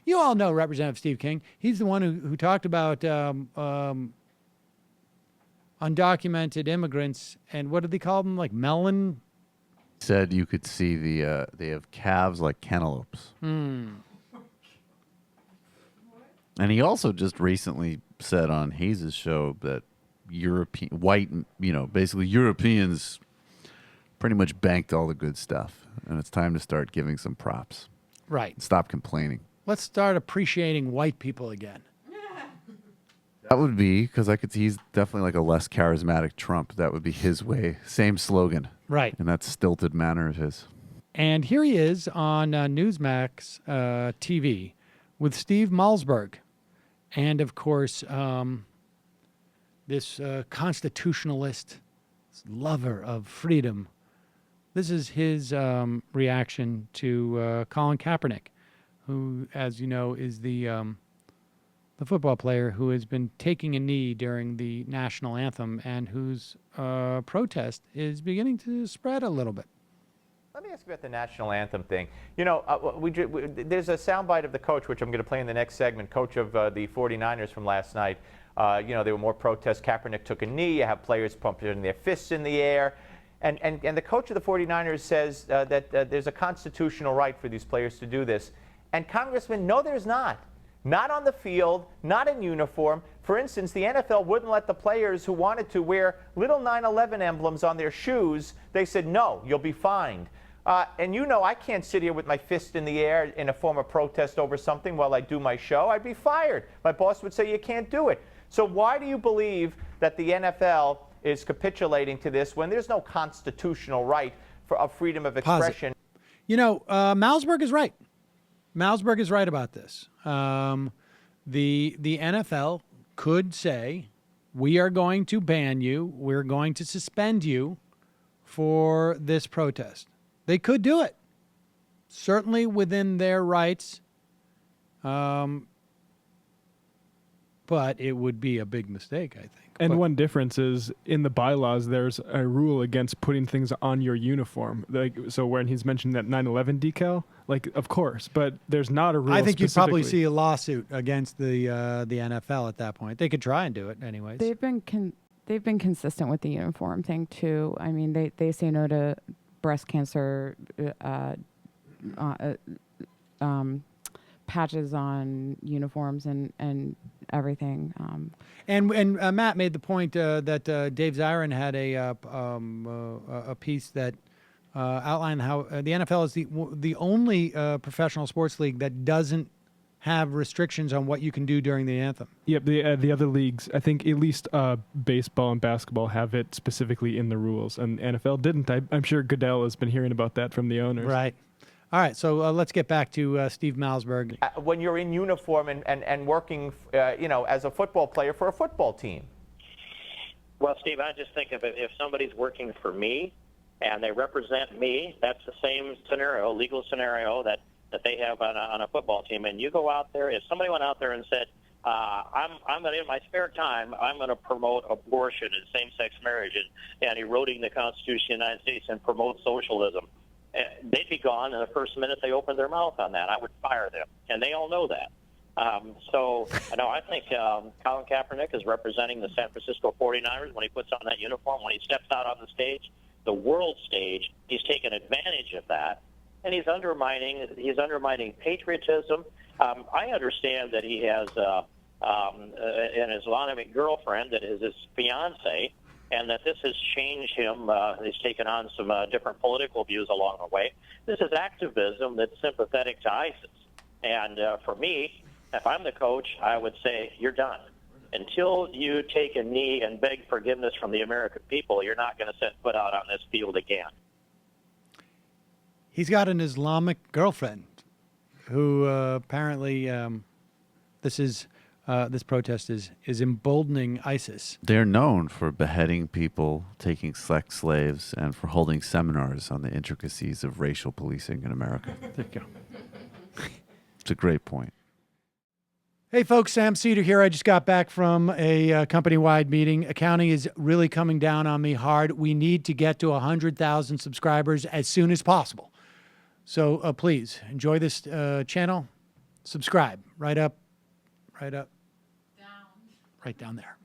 You all know Representative Steve King. He's the one who talked about undocumented immigrants, and what did they call them? Like melon? Said you could see they have calves like cantaloupes. And he also just recently said on Hayes' show that basically Europeans pretty much banked all the good stuff, and it's time to start giving some props. Right. Stop complaining. Let's start appreciating white people again. That would be, because he's definitely like a less charismatic Trump. That would be his way. Same slogan. Right. In that stilted manner of his. And here he is on Newsmax TV with Steve Malzberg. And, of course, this constitutionalist lover of freedom. This is his reaction to Colin Kaepernick, who, as you know, is the football player who has been taking a knee during the national anthem and whose protest is beginning to spread a little bit. Let me ask you about the national anthem thing. You know, there's a soundbite of the coach, which I'm going to play in the next segment, coach of the 49ers from last night. There were more protests. Kaepernick took a knee. You have players pumping their fists in the air. And the coach of the 49ers says that there's a constitutional right for these players to do this. And Congressman, no, there's not. Not on the field, not in uniform. For instance, the NFL wouldn't let the players who wanted to wear little 9/11 emblems on their shoes. They said, no, you'll be fined. And you know I can't sit here with my fist in the air in a form of protest over something while I do my show. I'd be fired. My boss would say you can't do it. So why do you believe that the NFL is capitulating to this when there's no constitutional right of freedom of expression? You know, Malzberg is right. Malzberg is right about this. The NFL could say, we are going to ban you. We're going to suspend you for this protest. They could do it. Certainly within their rights. But it would be a big mistake, I think. And one difference is in the bylaws, there's a rule against putting things on your uniform. Like, so when he's mentioned that 9/11 decal, like, of course, but there's not a rule. I think you'd probably see a lawsuit against the NFL at that point. They could try and do it anyways. They've been consistent with the uniform thing too. I mean, they say no to breast cancer patches on uniforms and everything. And Matt made the point that Dave Zirin had a piece that outlined how the NFL is the only professional sports league that doesn't have restrictions on what you can do during the anthem. Yep, the other leagues, I think at least baseball and basketball have it specifically in the rules, and NFL didn't. I'm sure Goodell has been hearing about that from the owners. Right. All right, so let's get back to Steve Malzberg. When you're in uniform and working, as a football player for a football team. Well, Steve, I just think if somebody's working for me and they represent me, that's the same scenario, legal scenario that they have on a football team. And you go out there, if somebody went out there and said, I'm going to, in my spare time, I'm going to promote abortion and same-sex marriage and eroding the Constitution of the United States and promote socialism, they'd be gone in the first minute they opened their mouth on that. I would fire them, and they all know that. I think Colin Kaepernick is representing the San Francisco 49ers when he puts on that uniform, when he steps out on the stage, the world stage. He's taken advantage of that, and he's undermining patriotism. I understand that he has an Islamic girlfriend that is his fiancée, and that this has changed him. He's taken on some different political views along the way. This is activism that's sympathetic to ISIS. And for me, if I'm the coach, I would say, you're done. Until you take a knee and beg forgiveness from the American people, you're not going to set foot out on this field again. He's got an Islamic girlfriend who apparently this protest is emboldening ISIS. They're known for beheading people, taking sex slaves, and for holding seminars on the intricacies of racial policing in America. There you go. It's a great point. Hey, folks, Sam Cedar here. I just got back from a company-wide meeting. Accounting is really coming down on me hard. We need to get to 100,000 subscribers as soon as possible. So please, enjoy this channel. Subscribe right up, right down there.